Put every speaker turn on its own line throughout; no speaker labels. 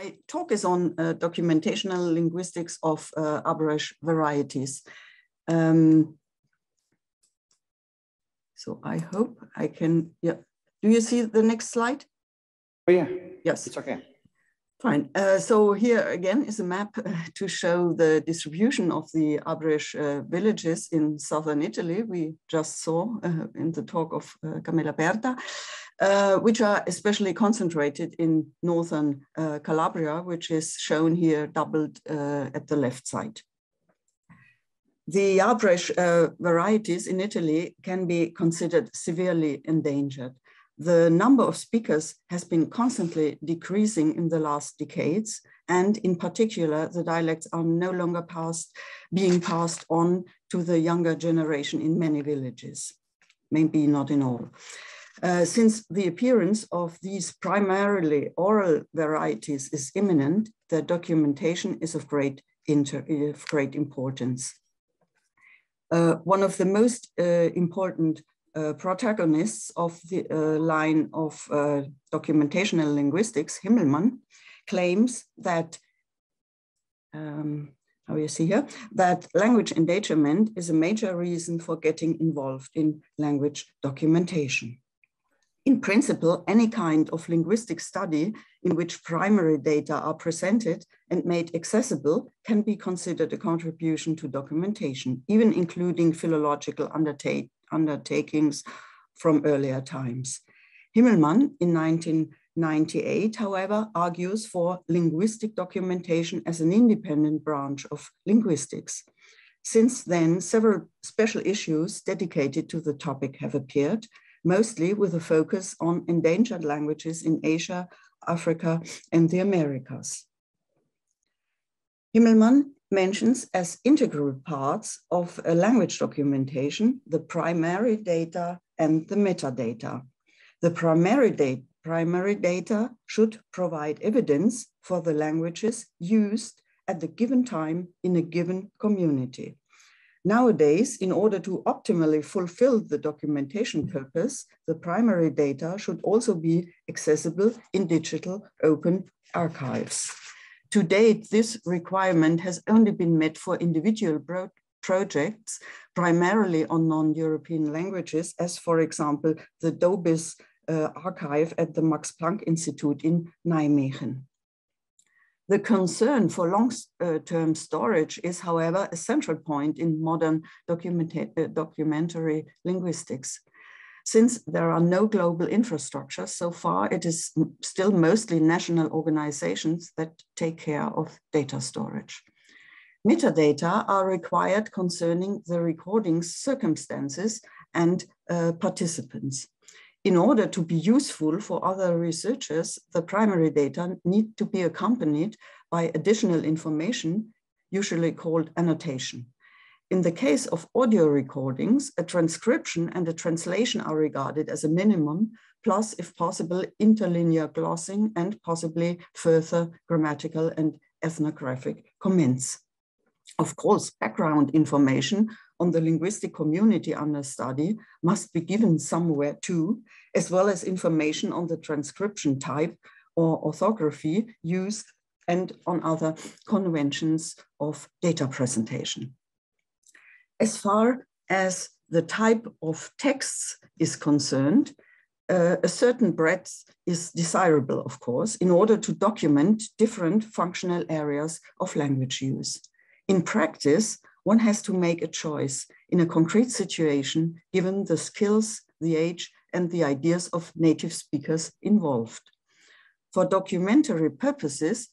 My talk is on documentational linguistics of Arbëresh varieties. So I hope I can, yeah. Do you see the next slide?
Oh yeah,
yes,
it's okay.
Fine. So here again is a map to show the distribution of the Arbëresh villages in southern Italy. We just saw in the talk of Camilla Berta, which are especially concentrated in northern Calabria, which is shown here doubled at the left side. The Arbëresh varieties in Italy can be considered severely endangered. The number of speakers has been constantly decreasing in the last decades, and in particular, the dialects are no longer being passed on to the younger generation in many villages, maybe not in all. Since the appearance of these primarily oral varieties is imminent, the documentation is of great importance. One of the most important protagonists of the line of documentational linguistics, Himmelmann, claims that, how you see here, that language endangerment is a major reason for getting involved in language documentation. In principle, any kind of linguistic study in which primary data are presented and made accessible can be considered a contribution to documentation, even including philological undertakings from earlier times. Himmelmann in 1998, however, argues for linguistic documentation as an independent branch of linguistics. Since then, several special issues dedicated to the topic have appeared, mostly with a focus on endangered languages in Asia, Africa, and the Americas. Himmelmann mentions as integral parts of a language documentation the primary data and the metadata. The primary data should provide evidence for the languages used at the given time in a given community. Nowadays, in order to optimally fulfill the documentation purpose, the primary data should also be accessible in digital open archives. To date, this requirement has only been met for individual projects, primarily on non-European languages, as for example, the Dobis archive at the Max Planck Institute in Nijmegen. The concern for long-term storage is, however, a central point in modern documentary linguistics. Since there are no global infrastructures so far, it is still mostly national organizations that take care of data storage. Metadata are required concerning the recording's circumstances and participants. In order to be useful for other researchers, the primary data need to be accompanied by additional information, usually called annotation. In the case of audio recordings, a transcription and a translation are regarded as a minimum, plus, if possible, interlinear glossing and possibly further grammatical and ethnographic comments. Of course, background information on the linguistic community under study must be given somewhere too, as well as information on the transcription type or orthography used and on other conventions of data presentation. As far as the type of texts is concerned, a certain breadth is desirable, of course, in order to document different functional areas of language use. In practice, one has to make a choice in a concrete situation, given the skills, the age, and the ideas of native speakers involved. For documentary purposes,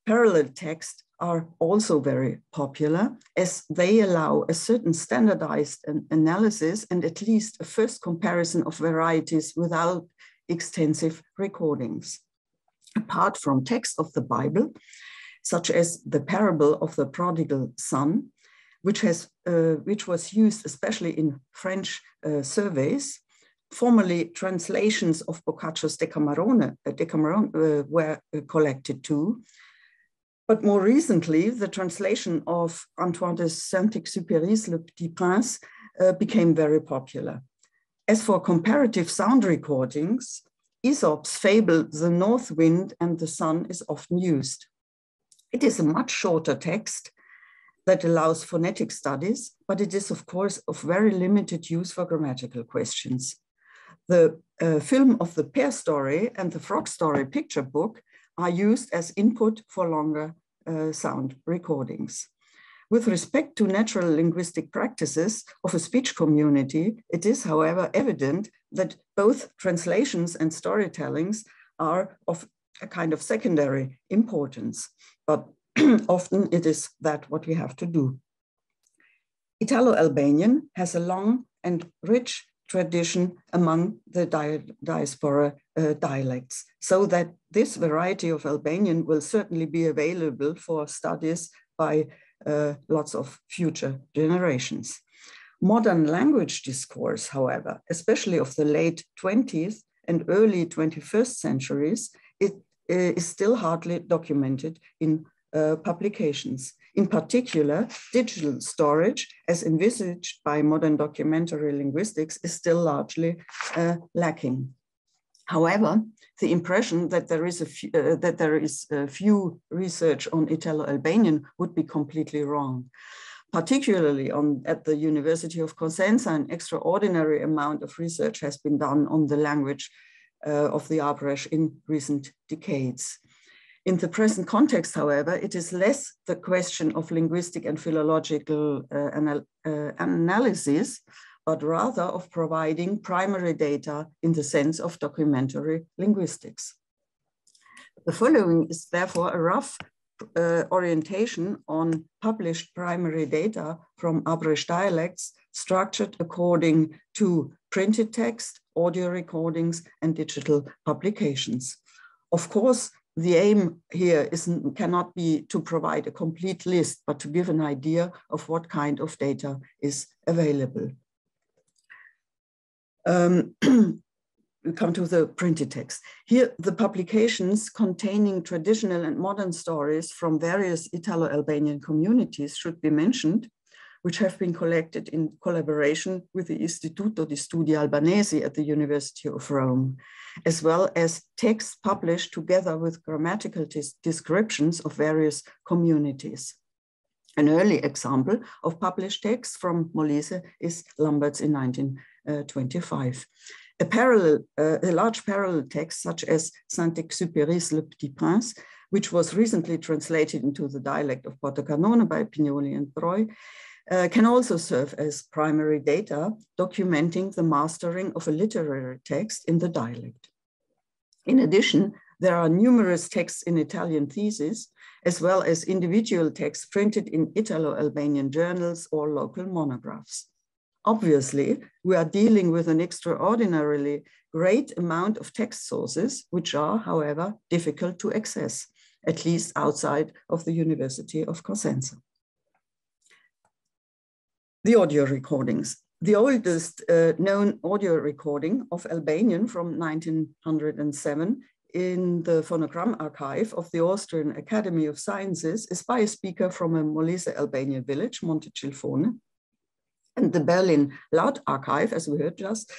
parallel text are also very popular, as they allow a certain standardized analysis and at least a first comparison of varieties without extensive recordings. Apart from text of the Bible, such as the parable of the prodigal son, which was used especially in French surveys. Formerly, translations of Boccaccio's Decameron were collected too. But more recently, the translation of Antoine de Saint-Exupéry's Le Petit Prince became very popular. As for comparative sound recordings, Aesop's fable, The North Wind and the Sun, is often used. It is a much shorter text that allows phonetic studies, but it is, of course, of very limited use for grammatical questions. The film of the Pear Story and the Frog Story picture book are used as input for longer sound recordings. With respect to natural linguistic practices of a speech community, it is, however, evident that both translations and storytellings are of a kind of secondary importance, but often it is that what we have to do. Italo-Albanian has a long and rich tradition among the diaspora dialects, so that this variety of Albanian will certainly be available for studies by lots of future generations. Modern language discourse, however, especially of the late 20th and early 21st centuries, it is still hardly documented in publications. In particular, digital storage, as envisaged by modern documentary linguistics, is still largely lacking. However, the impression that there is few research on Italo-Albanian would be completely wrong. Particularly at the University of Cosenza, an extraordinary amount of research has been done on the language of the Arbëresh in recent decades. In the present context, however, it is less the question of linguistic and philological analysis, but rather of providing primary data in the sense of documentary linguistics. The following is therefore a rough orientation on published primary data from Arbëresh dialects, structured according to printed text, audio recordings, and digital publications. Of course, the aim here cannot be to provide a complete list, but to give an idea of what kind of data is available. We come to the printed text. Here, the publications containing traditional and modern stories from various Italo-Albanian communities should be mentioned, which have been collected in collaboration with the Istituto di Studi Albanesi at the University of Rome, as well as texts published together with grammatical descriptions of various communities. An early example of published texts from Molise is Lambert's in 1925. A large parallel text, such as Saint-Exupéry's Le Petit Prince, which was recently translated into the dialect of Portocanone by Pignoli and Breuil, can also serve as primary data documenting the mastering of a literary text in the dialect. In addition, there are numerous texts in Italian theses, as well as individual texts printed in Italo-Albanian journals or local monographs. Obviously, we are dealing with an extraordinarily great amount of text sources, which are, however, difficult to access, at least outside of the University of Cosenza. The audio recordings. The oldest known audio recording of Albanian from 1907 in the phonogram archive of the Austrian Academy of Sciences is by a speaker from a Molise Albanian village, Montecilfone. And the Berlin Loud Archive, as we heard just,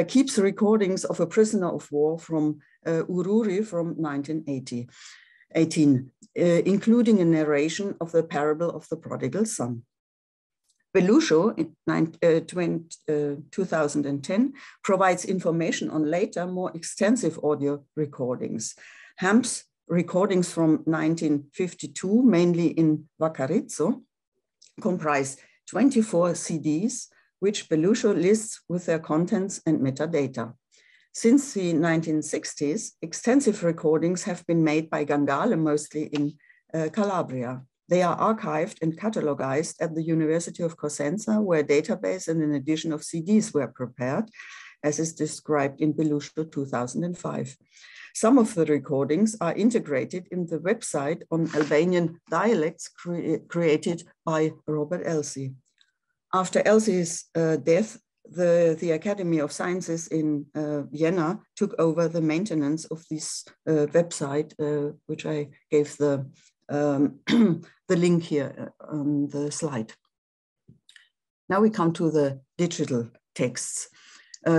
keeps recordings of a prisoner of war from Ururi from 1918, including a narration of the parable of the prodigal son. Belusho in 2010 provides information on later, more extensive audio recordings. Hamp's recordings from 1952, mainly in Vacarizzo, comprise 24 CDs, which Belusho lists with their contents and metadata. Since the 1960s, extensive recordings have been made by Gangale, mostly in Calabria. They are archived and catalogized at the University of Cosenza, where a database and an edition of CDs were prepared, as is described in Belusho 2005. Some of the recordings are integrated in the website on Albanian dialects created by Robert Elsey. After Elsey's death, the Academy of Sciences in Vienna took over the maintenance of this website, which I gave the link here on the slide. Now we come to the digital texts.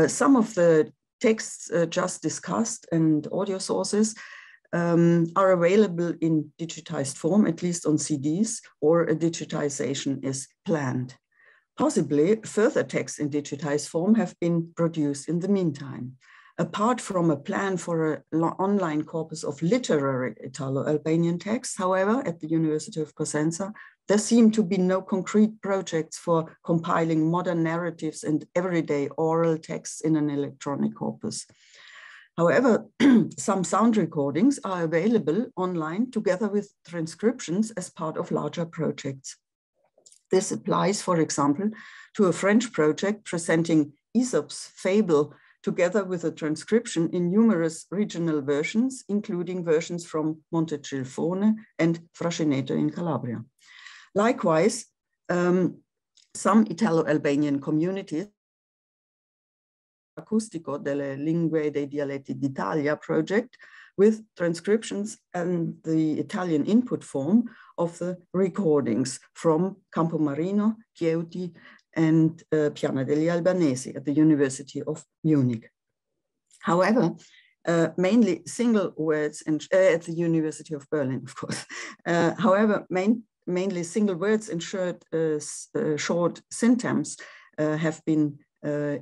Some of the texts just discussed and audio sources are available in digitized form, at least on CDs, or a digitization is planned. Possibly further texts in digitized form have been produced in the meantime. Apart from a plan for an online corpus of literary Italo-Albanian texts, however, at the University of Cosenza, there seem to be no concrete projects for compiling modern narratives and everyday oral texts in an electronic corpus. However, some sound recordings are available online together with transcriptions as part of larger projects. This applies, for example, to a French project presenting Aesop's fable together with a transcription in numerous regional versions, including versions from Montecilfone and Frascineto in Calabria. Likewise, some Italo-Albanian communities, Acustico delle Lingue dei Dialetti d'Italia project, with transcriptions and the Italian input form of the recordings from Campomarino, Chieuti, and Piana degli Albanesi at the University of Munich. However, mainly single words, and at the University of Berlin, of course. However, mainly single words and short syntax have been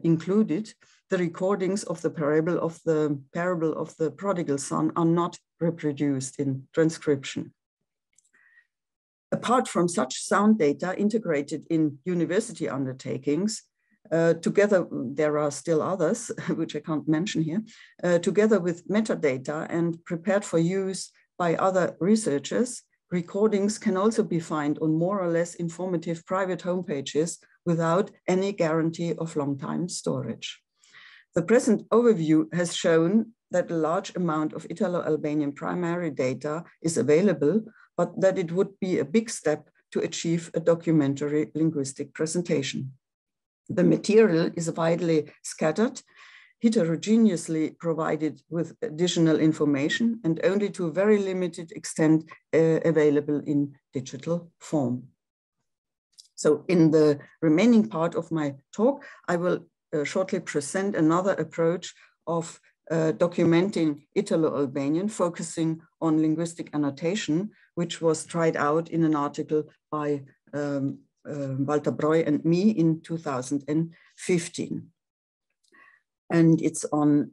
included. The recordings of the parable of the prodigal son are not reproduced in transcription. Apart from such sound data integrated in university undertakings, together, there are still others, which I can't mention here, together with metadata and prepared for use by other researchers, recordings can also be found on more or less informative private homepages without any guarantee of long-time storage. The present overview has shown that a large amount of Italo-Albanian primary data is available, but that it would be a big step to achieve a documentary linguistic presentation. The material is widely scattered, heterogeneously provided with additional information, and only to a very limited extent available in digital form. So in the remaining part of my talk, I will shortly present another approach of documenting Italo-Albanian, focusing on linguistic annotation, which was tried out in an article by Walter Breu and me in 2015. And it's on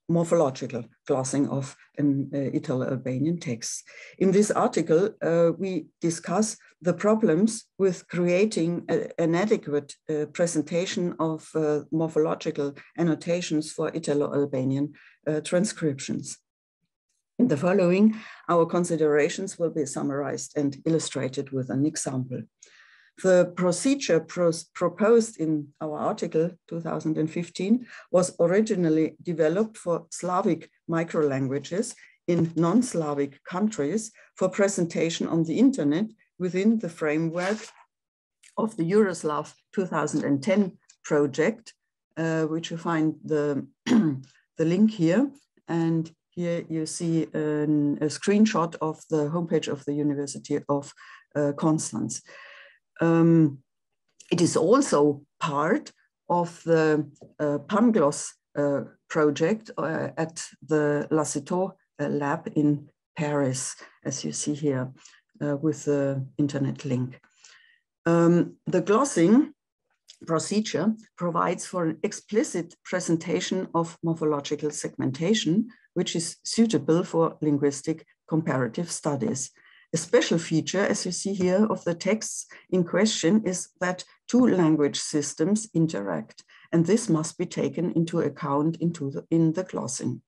morphological glossing of Italo-Albanian texts. In this article, we discuss the problems with creating an adequate presentation of morphological annotations for Italo-Albanian transcriptions. In the following, our considerations will be summarized and illustrated with an example. The procedure proposed in our article 2015 was originally developed for Slavic microlanguages in non-Slavic countries for presentation on the internet within the framework of the Yuroslav 2010 project, which you find the link here. And here you see a screenshot of the homepage of the University of Constance. It is also part of the Pangloss project at the Lacetot lab in Paris, as you see here with the internet link. The glossing procedure provides for an explicit presentation of morphological segmentation, which is suitable for linguistic comparative studies. A special feature, as you see here, of the texts in question is that two language systems interact, and this must be taken into account in the glossing.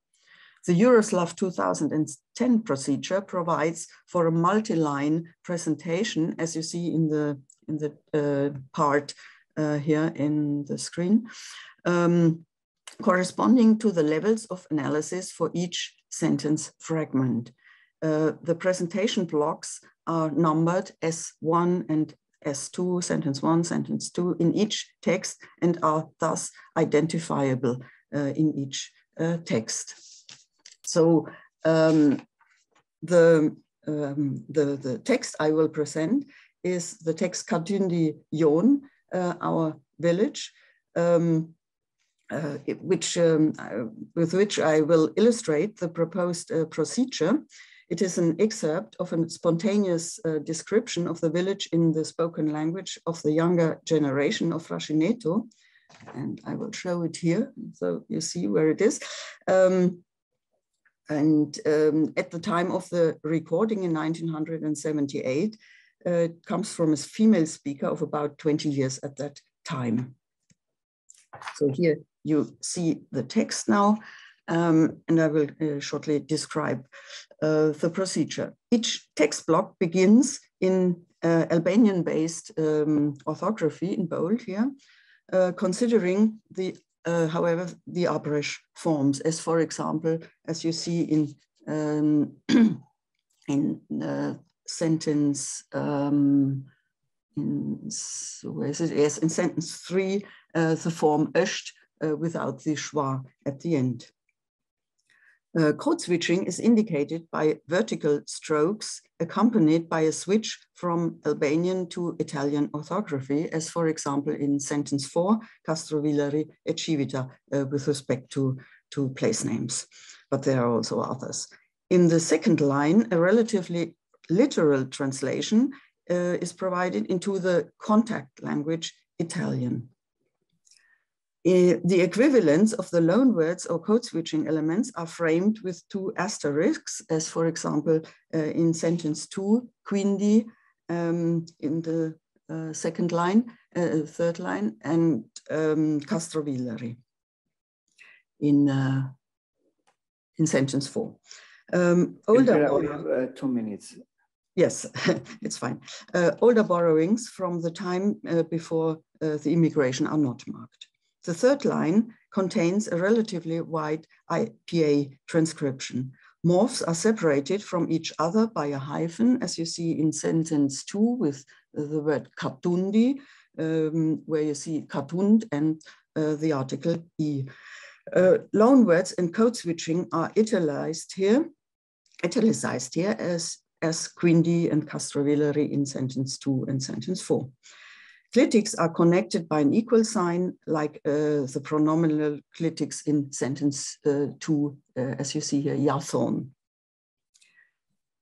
The Yuroslav 2010 procedure provides for a multi-line presentation, as you see in the part here in the screen, corresponding to the levels of analysis for each sentence fragment. The presentation blocks are numbered S1 and S2, sentence 1, sentence 2 in each text, and are thus identifiable in each text. So the text I will present is the text Kadundi Yon, our village, with which I will illustrate the proposed procedure. It is an excerpt of a spontaneous description of the village in the spoken language of the younger generation of Rašineto. And I will show it here, so you see where it is. At the time of the recording in 1978, it comes from a female speaker of about 20 years at that time. So here you see the text now, and I will shortly describe the procedure. Each text block begins in Albanian-based orthography in bold here, considering the, however, the Arbëresh forms, as for example, as you see in sentence, where is it? Yes, in sentence 3, the form ösht without the schwa at the end. Code switching is indicated by vertical strokes accompanied by a switch from Albanian to Italian orthography, as for example in sentence 4, Castrovillari e Civita, with respect to place names, but there are also others. In the second line, a relatively literal translation is provided into the contact language Italian. The equivalents of the loanwords or code switching elements are framed with 2 asterisks, as for example, in sentence 2, quindi, in the second line, third line, and Castrovillari in sentence 4. Older,
we have 2 minutes.
Yes, it's fine. Older borrowings from the time before the immigration are not marked. The third line contains a relatively wide IPA transcription. Morphs are separated from each other by a hyphen, as you see in sentence 2 with the word katundi, where you see katund and the article e. Loanwords and code switching are italicized here as quindi and Castrovillari in sentence 2 and sentence 4. Clitics are connected by an equal sign, like the pronominal clitics in sentence 2, as you see here, Yathon.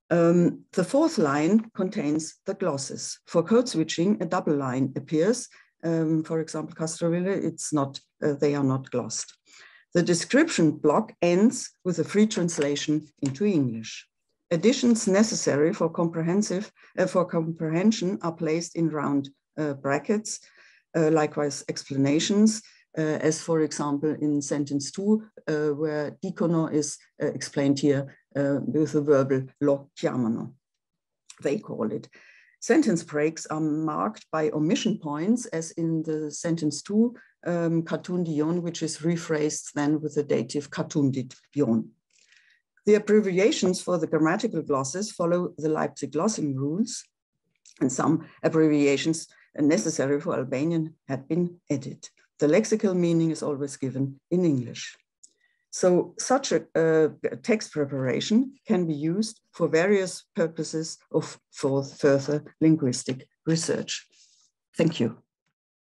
The fourth line contains the glosses. For code switching, a double line appears. For example, Castrovillari, they are not glossed. The description block ends with a free translation into English. Additions necessary for comprehension are placed in round brackets, likewise explanations, as for example in sentence 2, where dikono is explained here with the verbal lo chiamano, they call it. Sentence breaks are marked by omission points, as in the sentence 2, katundion, which is rephrased then with the dative katundit yon. The abbreviations for the grammatical glosses follow the Leipzig glossing rules, and some abbreviations necessary for Albanian had been added. The lexical meaning is always given in English. So such a text preparation can be used for various purposes for further linguistic research. Thank you.